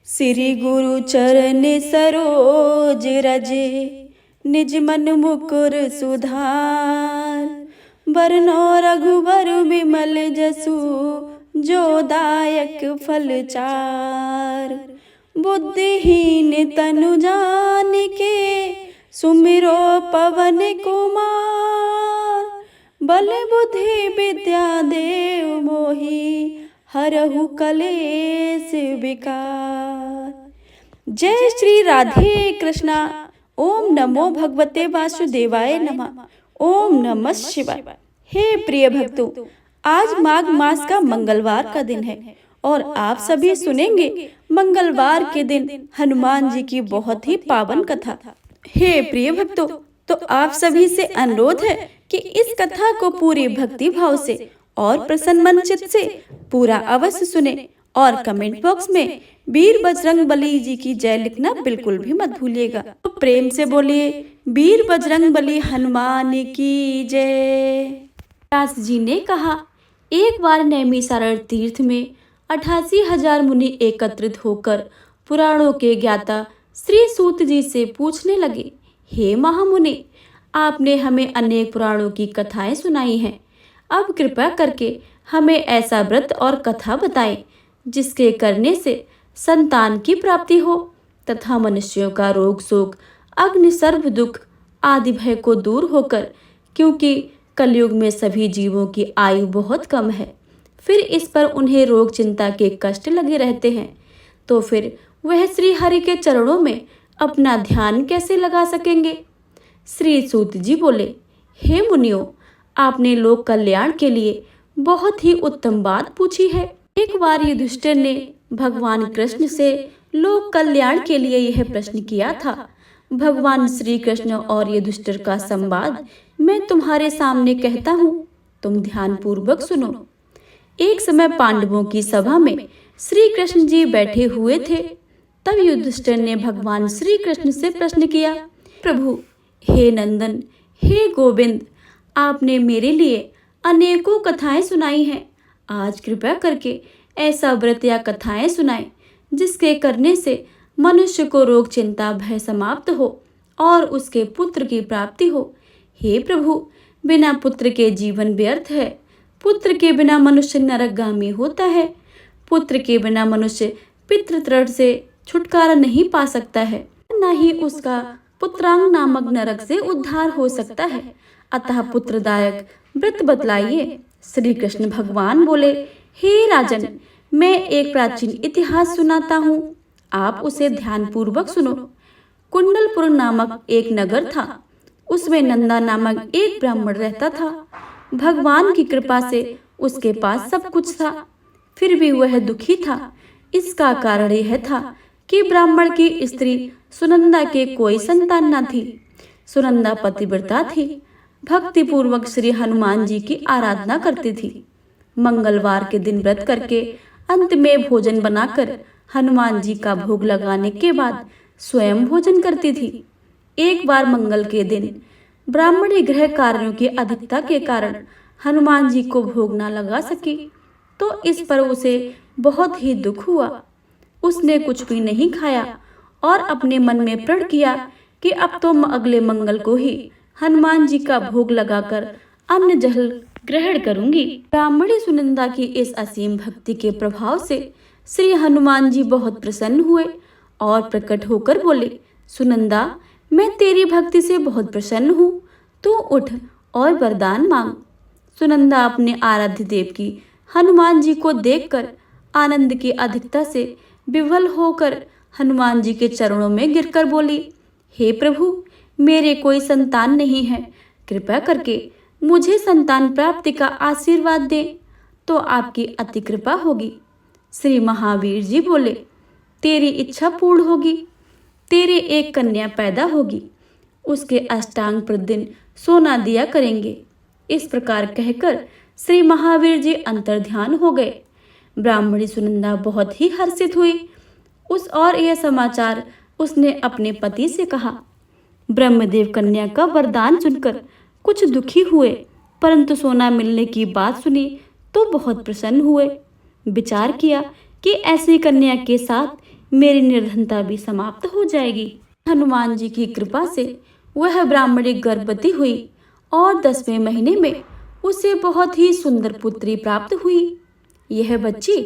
श्री गुरु चरण सरोज रजे, निज मन मुकुर सुधार। बरनो रघुबर विमल जसु, जो दायक फल चार। बुद्धिहीन तनु जानिके, सुमिरो पवन कुमार। बल बुद्धि विद्या देव मोहि, हरहु कलेस विकार। जय श्री राधे कृष्णा। ओम नमो भगवते वासुदेवाय नमः। ओम नमः शिवाय। हे प्रिय भक्तों, आज माघ मास का मंगलवार का दिन है और आप सभी सुनेंगे मंगलवार के दिन हनुमान जी की बहुत ही पावन कथा। हे प्रिय भक्तों, तो आप सभी से अनुरोध है कि इस कथा को पूरी भक्ति भाव से और प्रसन्न मन चित्त से पूरा अवश्य सुने और कमेंट बॉक्स में वीर बजरंग बली जी की जय लिखना बिल्कुल भी मत भूलिएगा। तो प्रेम से बोलिए वीर बजरंग बली हनुमान की जय। व्यास जी ने कहा, एक बार नैमिषारण्य तीर्थ में 88,000 मुनि एकत्रित होकर पुराणों के ज्ञाता श्री सूत जी से पूछने लगे, हे महामुनि, आपने हमें अनेक पुराणों की कथाएं सुनाई हैं। अब कृपया करके हमें ऐसा व्रत और कथा बताएं जिसके करने से संतान की प्राप्ति हो तथा मनुष्यों का रोग शोक अग्नि सर्व दुख आदि भय को दूर होकर, क्योंकि कलयुग में सभी जीवों की आयु बहुत कम है, फिर इस पर उन्हें रोग चिंता के कष्ट लगे रहते हैं, तो फिर वह श्री हरि के चरणों में अपना ध्यान कैसे लगा सकेंगे। श्री सूत जी बोले, हे मुनियों, आपने लोक कल्याण के लिए बहुत ही उत्तम बात पूछी है। एक बार युधिष्ठिर ने भगवान कृष्ण से लोक कल्याण के लिए यह प्रश्न किया था। भगवान श्री कृष्ण और युधिष्ठिर का संवाद मैं तुम्हारे सामने कहता हूँ, तुम ध्यान पूर्वक सुनो। एक समय पांडवों की सभा में श्री कृष्ण जी बैठे हुए थे। तब युधिष्ठिर ने भगवान श्री कृष्ण से प्रश्न किया, प्रभु, हे नंदन, हे गोविंद, आपने मेरे लिए अनेकों कथाएं सुनाई हैं। आज कृपया करके ऐसा व्रत या कथाएं सुनाएं जिसके करने से मनुष्य को रोग चिंता भय समाप्त हो और उसके पुत्र की प्राप्ति हो। हे प्रभु, बिना पुत्र के जीवन व्यर्थ है। पुत्र के बिना मनुष्य नरकगामी होता है। पुत्र के बिना मनुष्य पितृतृण से छुटकारा नहीं पा सकता है, न ही उसका पुत्रांग नामक नरक से उद्धार हो सकता है। अतः पुत्रदायक व्रत बतलाइए। श्री कृष्ण भगवान बोले, हे राजन, मैं एक प्राचीन इतिहास सुनाता हूँ, आप उसे ध्यान पूर्वक सुनो। कुंडलपुर नामक एक नगर था। उसमें नंदा नामक एक ब्राह्मण रहता था। भगवान की कृपा से उसके पास सब कुछ था, फिर भी वह दुखी था। इसका कारण यह था कि ब्राह्मण की स्त्री सुनंदा के कोई संतान न थी। सुनंदा पतिव्रता थी, भक्ति पूर्वक श्री हनुमान जी की आराधना करती थी। मंगलवार के दिन व्रत करके अंत में भोजन बनाकर हनुमान जी का भोग लगाने के बाद स्वयं भोजन करती थी। एक बार मंगल के दिन ब्राह्मणी गृह कार्यों की अधिकता के कारण हनुमान जी को भोग न लगा सकी, तो इस पर उसे बहुत ही दुख हुआ। उसने कुछ भी नहीं खाया और अपने मन में प्रण किया कि अब तो अगले मंगल को ही हनुमान जी का भोग लगाकर अन्न जल ग्रहण करूंगी। ब्राह्मणी सुनंदा की इस असीम भक्ति के प्रभाव से श्री हनुमान जी बहुत प्रसन्न हुए और प्रकट होकर बोले, सुनंदा, मैं तेरी भक्ति से बहुत प्रसन्न हूँ, तू उठ और वरदान मांग। सुनंदा अपने आराध्य देव की हनुमान जी को देखकर आनंद की अधिकता से विह्वल होकर हनुमान जी के चरणों में गिरकर बोली, हे प्रभु, मेरे कोई संतान नहीं है, कृपया करके मुझे संतान प्राप्ति का आशीर्वाद दें, तो आपकी अति कृपा होगी। श्री महावीर जी बोले, तेरी इच्छा पूर्ण होगी, तेरे एक कन्या पैदा होगी, उसके अष्टांग प्रतिदिन सोना दिया करेंगे। इस प्रकार कहकर श्री महावीर जी अंतर्ध्यान हो गए। ब्राह्मणी सुनंदा बहुत ही हर्षित हुई। और यह समाचार उसने अपने पति से कहा। ब्रह्मदेव कन्या का वरदान सुनकर कुछ दुखी हुए, परंतु सोना मिलने की बात सुनी तो बहुत प्रसन्न हुए। विचार किया कि ऐसी कन्या के साथ मेरी निर्धनता भी समाप्त हो जाएगी। हनुमान जी की कृपा से वह ब्राह्मणी गर्भवती हुई और 10वें महीने में उसे बहुत ही सुंदर पुत्री प्राप्त हुई। यह बच्ची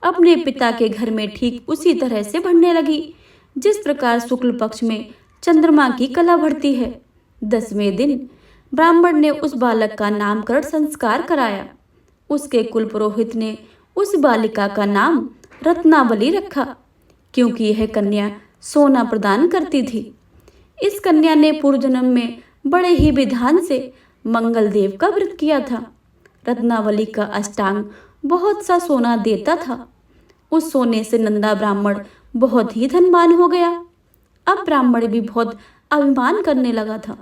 अपने पिता के घर में ठीक उसी तरह से बढ़ने लगी जिस प्रकार शुक्ल पक्ष में चंद्रमा की कला बढ़ती है। 10वें दिन ब्राह्मण ने उस बालक का नामकरण संस्कार कराया। उसके कुल पुरोहित ने उस बालिका का नाम रत्नावली रखा, क्योंकि यह कन्या सोना प्रदान करती थी। इस कन्या ने पूर्व जन्म में बड़े ही विधान से मंगल देव का व्रत किया था। रत्नावली का अष्टांग बहुत सा सोना देता था। उस सोने से नंदा ब्राह्मण बहुत ही धनवान हो गया। अब ब्राह्मण भी बहुत अभिमान करने लगा था।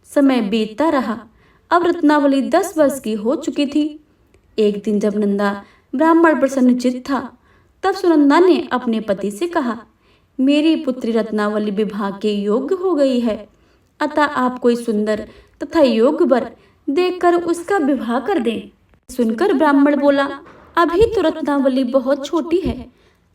समय बीतता रहा। अब रत्नावली 10 वर्ष की हो चुकी थी। एक दिन जब नंदा ब्राह्मण प्रसन्नचित्त था, तब सुनंदा ने अपने पति से कहा, मेरी पुत्री रत्नावली विवाह के योग्य हो गई है, अतः आप कोई सुंदर तथा योग्य वर देखकर उसका विवाह कर दें। सुनकर ब्राह्मण बोला, अभी तो रत्नावली बहुत छोटी है।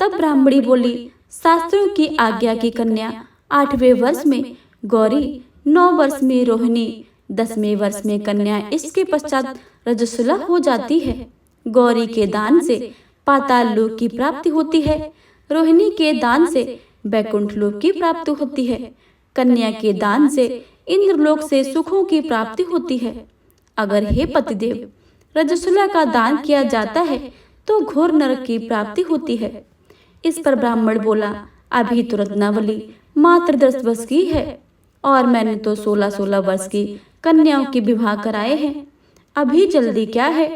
तब ब्राह्मणी बोली, शास्त्रों की आज्ञा की कन्या 8वें वर्ष में गौरी, 9 वर्ष में रोहिणी, 10वें वर्ष में कन्या, इसके पश्चात रजस्वला हो जाती है। गौरी के दान से पाताल लोक की प्राप्ति होती है, रोहिणी के दान से बैकुंठ लोक की प्राप्ति होती है, कन्या के दान से इंद्रलोक से सुखों की प्राप्ति होती है। अगर हे पतिदेव रजस्वला का दान किया जाता है तो घोर नरक की प्राप्ति होती है। इस पर ब्राह्मण बोला, अभी तो रत्नावली मात्र 10 वर्ष की है और मैंने तो 16-16 वर्ष की कन्याओं के विवाह कराए हैं, अभी जल्दी क्या है।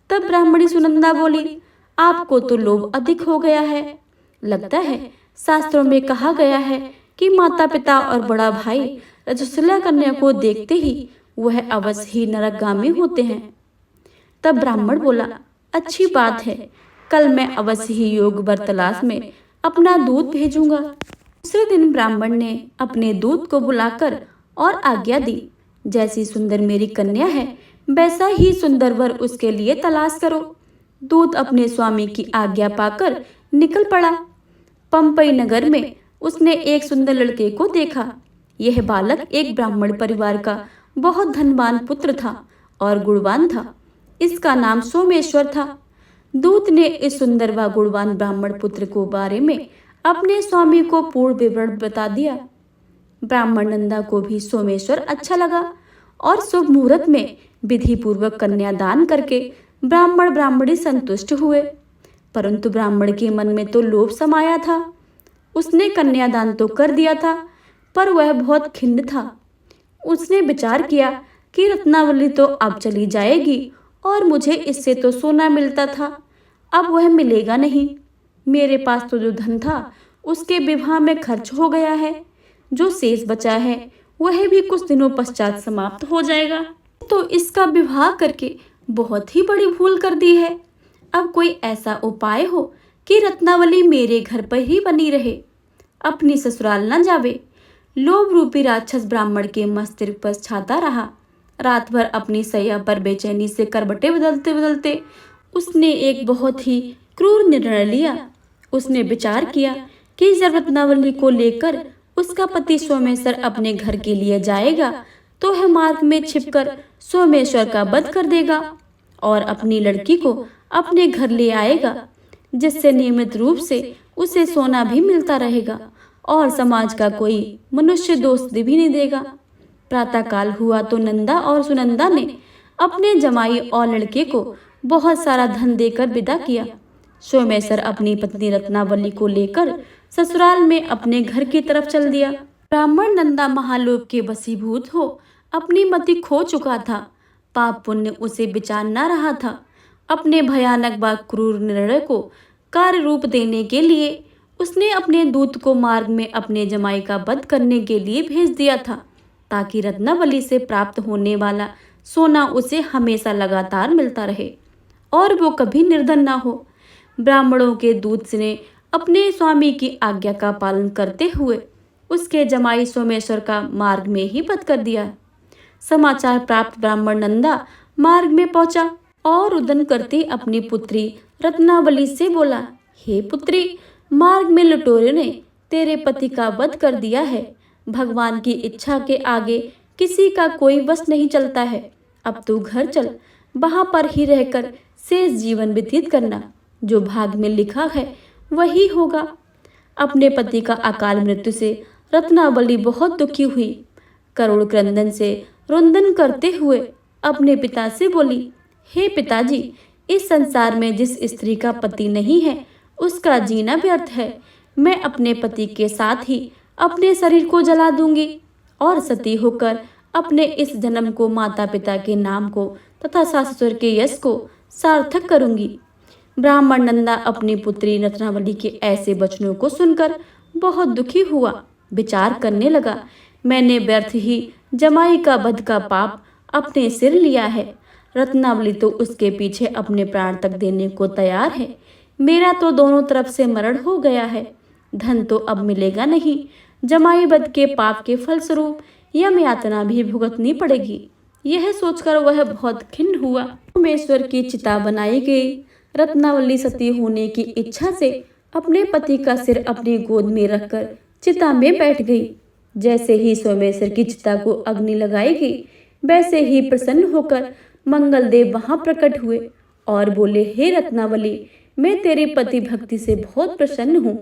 तब ब्राह्मणी सुनंदा बोली, आपको तो लोभ अधिक हो गया है। लगता है शास्त्रों में कहा गया है कि माता पिता और बड़ा भाई रजस्वला कन्या को देखते ही वह अवश्य ही नरकगामी होते हैं। तब ब्राह्मण बोला, अच्छी बात है, कल मैं अवश्य ही योग वर तलाश में अपना दूध भेजूंगा। दूसरे दिन ब्राह्मण ने अपने दूत को बुलाकर और आज्ञा दी, जैसी सुंदर मेरी कन्या है वैसा ही सुंदर वर उसके लिए तलाश करो। दूत अपने स्वामी की आज्ञा पाकर निकल पड़ा। पंपई नगर में उसने एक सुंदर लड़के को देखा। यह बालक एक ब्राह्मण परिवार का बहुत धनवान पुत्र था और गुणवान था। इसका नाम सोमेश्वर था। दूत ने इस सुंदर व गुणवान ब्राह्मण पुत्र को बारे में अपने स्वामी को पूर्ण विवरण बता दिया। ब्राह्मण नंदा को भी सोमेश्वर अच्छा लगा और शुभ मुहूर्त में विधि पूर्वक कन्यादान करके ब्राह्मण ब्राह्मणी संतुष्ट हुए। परंतु ब्राह्मण के मन में तो लोभ समाया था। उसने कन्यादान तो कर दिया था, पर वह बहुत खिन्न था। उसने विचार किया कि रत्नावली तो अब चली जाएगी और मुझे इससे तो सोना मिलता था, अब वह मिलेगा नहीं। मेरे पास तो जो धन था उसके विवाह में खर्च हो गया है। जो शेष बचा है वह भी कुछ दिनों पश्चात समाप्त हो जाएगा। तो इसका विवाह करके बहुत ही बड़ी भूल कर दी है। अब कोई ऐसा उपाय हो कि रत्नावली मेरे घर पर ही बनी रहे, अपनी ससुराल न जावे। लोभ रूपी राक्षस ब्राह्मण के मस्तिष्क पर छाता रहा। रात भर अपनी सैया पर बेचैनी से करवटें बदलते बदलते उसने एक बहुत ही क्रूर निर्णय लिया। उसने विचार किया कि जब रत्नावली को लेकर उसका पति सोमेश्वर अपने घर के लिए जाएगा तो वह मार्ग में छिपकर सोमेश्वर का वध कर देगा और अपनी लड़की को अपने घर ले आएगा, जिससे नियमित रूप से उसे सोना भी मिलता रहेगा और समाज का कोई मनुष्य दोष भी नहीं देगा। प्रातःकाल हुआ तो नंदा और सुनंदा ने अपने जमाई और लड़के को बहुत सारा धन देकर विदा किया। सोमेश्वर अपनी पत्नी रत्नावली को लेकर ससुराल में अपने घर की तरफ चल दिया। ब्राह्मण नंदा महालोक के वशीभूत हो अपनी मति खो चुका था। पाप पुण्य उसे विचार न रहा था। अपने भयानक व क्रूर निर्णय को कार्य रूप देने के लिए उसने अपने दूत को मार्ग में अपने जमाई का वध करने के लिए भेज दिया था, ताकि रत्नावली से प्राप्त होने वाला सोना उसे हमेशा लगातार मिलता रहे और वो कभी निर्धन ना हो। ब्राह्मणों के दूत ने अपने स्वामी की आज्ञा का पालन करते हुए उसके जमाई सोमेश्वर का मार्ग में ही वध कर दिया। समाचार प्राप्त ब्राह्मण नंदा मार्ग में पहुंचा और रुदन करती अपनी पुत्री रत्नावली से बोला, हे पुत्री, मार्ग में लुटेरों ने तेरे पति का वध कर दिया है। भगवान की इच्छा के आगे किसी का कोई वश नहीं चलता है। अब तू घर चल, वहां पर ही रहकर शेष जीवन व्यतीत करना। जो भाग में लिखा है वही होगा। अपने पति का अकाल मृत्यु से रत्नावली बहुत दुखी हुई। करुण क्रंदन से रुंदन करते हुए अपने पिता से बोली, हे पिताजी, इस संसार में जिस स्त्री का पति नहीं है उसका जीना व्यर्थ है। मैं अपने पति के साथ ही अपने शरीर को जला दूंगी और सती होकर अपने इस जन्म को माता पिता के नाम को तथा सास ससुर के यश को सार्थक करूंगी। ब्राह्मण नंदा अपनी पुत्री रत्नावली के ऐसे वचनों को सुनकर बहुत दुखी हुआ। विचार करने लगा, मैंने व्यर्थ ही जमाई का वध का पाप अपने सिर लिया है। रत्नावली तो उसके पीछे अपने प्राण तक देने को तैयार है। मेरा तो दोनों तरफ से मरण हो गया है। धन तो अब मिलेगा नहीं। जमाई वध के पाप के फलस्वरूप यम यातना भी भुगतनी पड़ेगी। यह सोचकर वह बहुत खिन्न हुआ। सोमेश्वर की चिता बनाई गई। रत्नावली सती होने की इच्छा से अपने पति का सिर अपनी गोद में रखकर चिता में बैठ गई। जैसे ही सोमेश्वर की चिता को अग्नि लगाई गई, वैसे ही प्रसन्न होकर मंगलदेव वहां प्रकट हुए और बोले, हे रत्नावली, मैं तेरी पति भक्ति से बहुत प्रसन्न हूँ।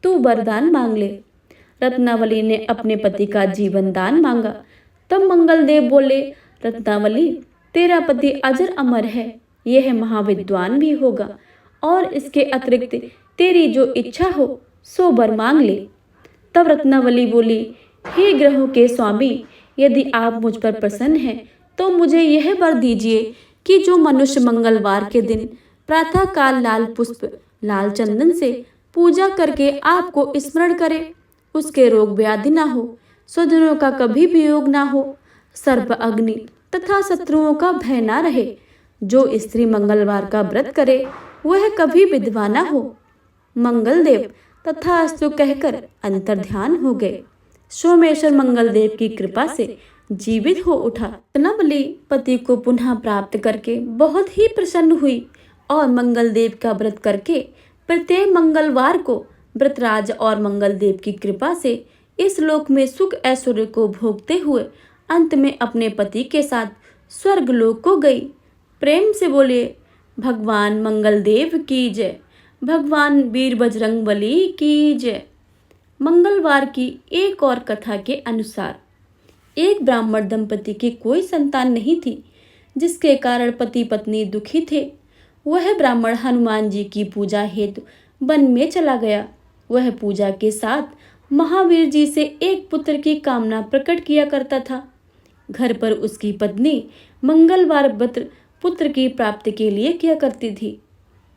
तू वरदान मांग ले। रत्नावली ने अपने पति का जीवन दान मांगा। तब मंगलदेव बोले, रत्नावली, तेरा पति अजर अमर है। यह महाविद्वान भी होगा और इसके अतिरिक्त तेरी जो इच्छा हो सो वर मांग ले। तब रत्नावली बोली, हे ग्रहों के स्वामी, यदि आप मुझ पर प्रसन्न हैं तो मुझे यह वर दीजिए कि जो मनुष्य मंगलवार के दिन प्रातः काल लाल पुष्प लाल चंदन से पूजा करके आपको स्मरण करे, उसके रोग व्याधि ना हो, स्वजनों का कभी वियोग ना हो, सर्प अग्नि तथा शत्रुओं का भय ना रहे। जो स्त्री मंगलवार का व्रत करे वह कभी विधवा ना हो। मंगलदेव तथास्तु कहकर अंतर्ध्यान हो गए। सोमेश्वर मंगलदेव की कृपा से जीवित हो उठा। रत्नावली पति को पुनः प्राप्त करके बहुत ही प्रसन्न हुई और मंगलदेव का व्रत करके प्रत्येक मंगलवार को व्रतराज और मंगलदेव की कृपा से इस लोक में सुख ऐश्वर्य को भोगते हुए अंत में अपने पति के साथ स्वर्ग लोक को गई। प्रेम से बोले, भगवान मंगलदेव की जय, भगवान वीर बजरंगबली की जय। मंगलवार की एक और कथा के अनुसार एक ब्राह्मण दंपति की कोई संतान नहीं थी, जिसके कारण पति पत्नी दुखी थे। वह ब्राह्मण हनुमान जी की पूजा हेतु वन में चला गया। वह पूजा के साथ महावीर जी से एक पुत्र की कामना प्रकट किया करता था। घर पर उसकी पत्नी मंगलवार व्रत पुत्र की प्राप्ति के लिए किया करती थी।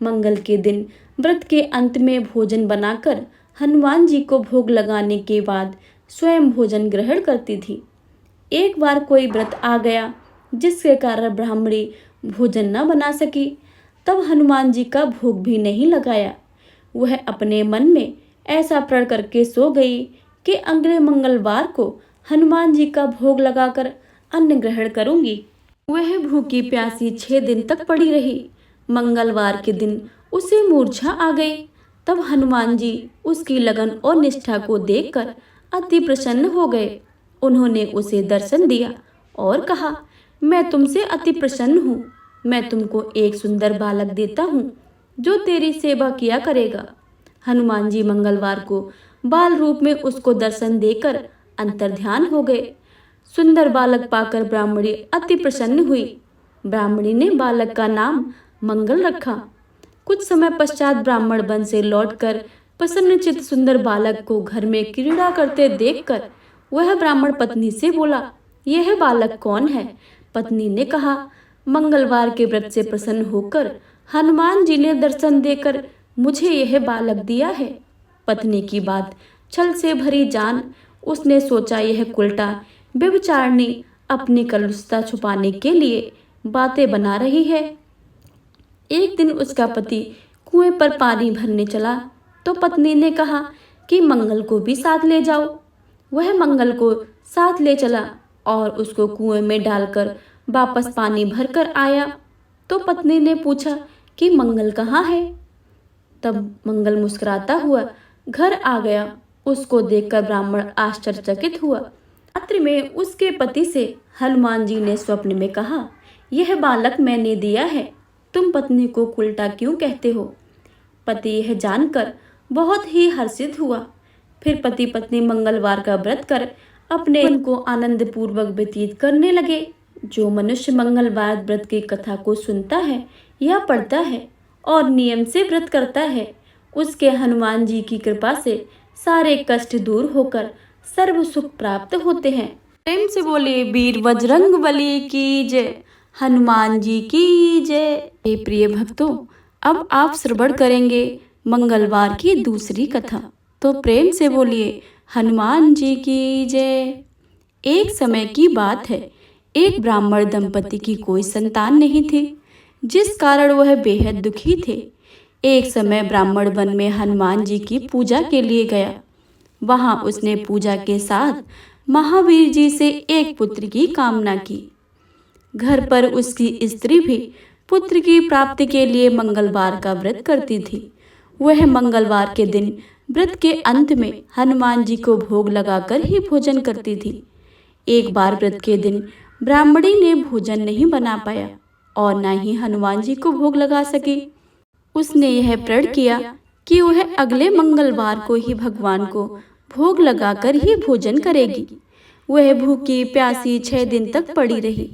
मंगल के दिन व्रत के अंत में भोजन बनाकर हनुमान जी को भोग लगाने के बाद स्वयं भोजन ग्रहण करती थी। एक बार कोई व्रत आ गया जिसके कारण ब्राह्मणी भोजन न बना सकी। तब हनुमान जी का भोग भी नहीं लगाया। वह अपने मन में ऐसा प्रण करके सो गई कि अगले मंगलवार को हनुमान जी का भोग लगाकर अन्न ग्रहण करूंगी। वह भूखी प्यासी 6 दिन तक पड़ी रही। मंगलवार के दिन उसे मूर्छा आ गई। तब हनुमान जी उसकी लगन और निष्ठा को देखकर अति प्रसन्न हो गए। उन्होंने उसे दर्शन दिया और कहा, मैं तुमसे अति प्रसन्न हूँ। मैं तुमको एक सुंदर बालक देता हूँ जो तेरी सेवा किया करेगा। हनुमान जी मंगलवार को बाल रूप में उसको दर्शन देकर अंतर्ध्यान हो गए। सुंदर बालक पाकर ब्राह्मणी अति प्रसन्न हुई। ब्राह्मणी ने बालक का नाम मंगल रखा। कुछ समय पश्चात ब्राह्मण वन से लौटकर प्रसन्नचित्त सुंदर बालक को घर में क्रीड़ा करते देखकर वह ब्राह्मण पत्नी से बोला, यह बालक कौन है? पत्नी ने कहा, मंगलवार के व्रत से प्रसन्न होकर हनुमान जी ने दर्शन देकर मुझे यह बालक दिया है। पत्नी की बात छल से भरी जान उसने सोचा यह उल्टा व्यभिचारिणी अपनी कलुषता छुपाने के लिए बातें बना रही है। एक दिन उसका पति कुएं पर पानी भरने चला तो पत्नी ने कहा कि मंगल को भी साथ ले जाओ। वह मंगल को साथ ले चला और उसको कुएं में डालकर वापस पानी भरकर आया। तो पत्नी ने पूछा कि मंगल कहाँ है? तब मंगल मुस्कुराता हुआ घर आ गया। उसको देखकर ब्राह्मण आश्चर्यचकित हुआ। रात्रि में उसके पति से हनुमान जी ने स्वप्न में कहा, यह बालक मैंने दिया है, तुम पत्नी को उल्टा क्यों कहते हो? पति यह जानकर बहुत ही हर्षित हुआ। फिर पति पत्नी मंगलवार का व्रत कर अपने दिन को आनंद पूर्वक व्यतीत करने लगे। जो मनुष्य मंगलवार व्रत की कथा को सुनता है या पढ़ता है और नियम से व्रत करता है, उसके हनुमान जी की कृपा से सारे कष्ट दूर होकर सर्व सुख प्राप्त होते हैं। प्रेम से बोले वीर बजरंग बली की जय, हनुमान जी की जय। हे प्रिय भक्तों, अब आप श्रवण करेंगे मंगलवार की दूसरी कथा। तो प्रेम से बोलिए हनुमान जी की जय। एक समय की बात है, एक ब्राह्मण दंपति की कोई संतान नहीं थी, जिस कारण वह बेहद दुखी थे। एक समय ब्राह्मण वन में हनुमान जी की पूजा के लिए गया। वहां उसने पूजा के साथ महावीर जी से एक पुत्र की कामना की। घर पर उसकी स्त्री भी पुत्र की प्राप्ति के लिए मंगलवार का व्रत करती थी। वह मंगलवार के दिन व्रत के अंत में हनुमान जी को भोग लगाकर ही भोजन करती थी। एक बार व्रत के दिन ब्राह्मणी ने भोजन नहीं बना पाया और न ही हनुमान जी को भोग लगा सकी। उसने यह प्रण किया कि वह अगले मंगलवार को ही भगवान को भोग लगाकर ही भोजन करेगी। वह भूखी प्यासी 6 दिन तक पड़ी रही।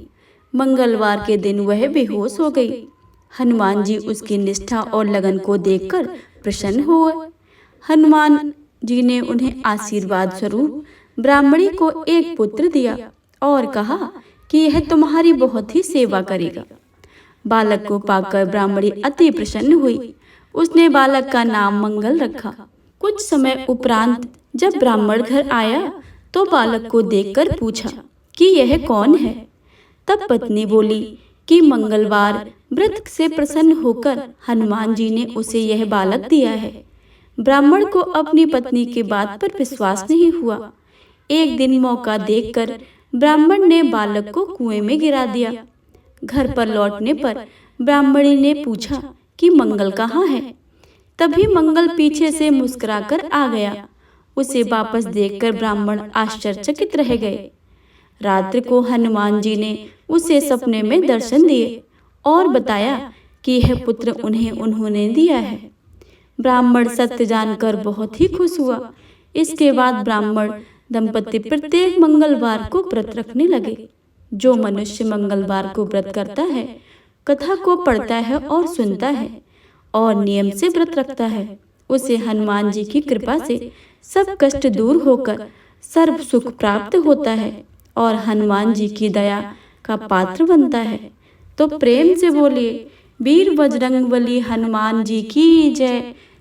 मंगलवार के दिन वह बेहोश हो गई। हनुमान जी उसकी निष्ठा और लगन को देखकर प्रसन्न हुए। हनुमान जी ने उन्हें आशीर्वाद स्वरूप ब्राह्मणी को एक पुत्र दिया और कहा कि यह तुम्हारी बहुत ही सेवा करेगा। बालक को पाकर ब्राह्मणी अति प्रसन्न हुई। उसने बालक का नाम मंगल रखा। कुछ समय उपरांत जब ब्राह्मण घर आया तो बालक को देखकर पूछा कि यह कौन है। तब पत्नी बोली कि मंगलवार व्रत से प्रसन्न होकर हनुमान जी ने उसे यह बालक दिया है। ब्राह्मण को अपनी पत्नी की बात पर विश्वास नहीं हुआ। एक दिन मौका देखकर ब्राह्मण ने बालक को कुएं में गिरा दिया। घर पर लौटने पर ब्राह्मणी ने पूछा कि मंगल कहाँ है। तभी मंगल पीछे से मुस्कुराकर आ गया। उसे वापस देखकर ब्राह्मण आश्चर्यचकित रह गए। रात्रि को हनुमान जी ने उसे सपने में दर्शन दिए और बताया कि यह पुत्र उन्होंने दिया है। ब्राह्मण सत्य जानकर बहुत ही खुश हुआ। इसके बाद ब्राह्मण दंपति प्रत्येक मंगलवार को व्रत रखने लगे। जो मनुष्य मंगलवार को व्रत करता है, कथा को पढ़ता है और सुनता है और नियम से व्रत रखता है, उसे हनुमान जी की कृपा से सब कष्ट दूर होकर सर्व सुख प्राप्त होता है और हनुमान जी की दया का पात्र बनता है। तो प्रेम से बोलिए वीर बजरंग बली हनुमान जी की जय।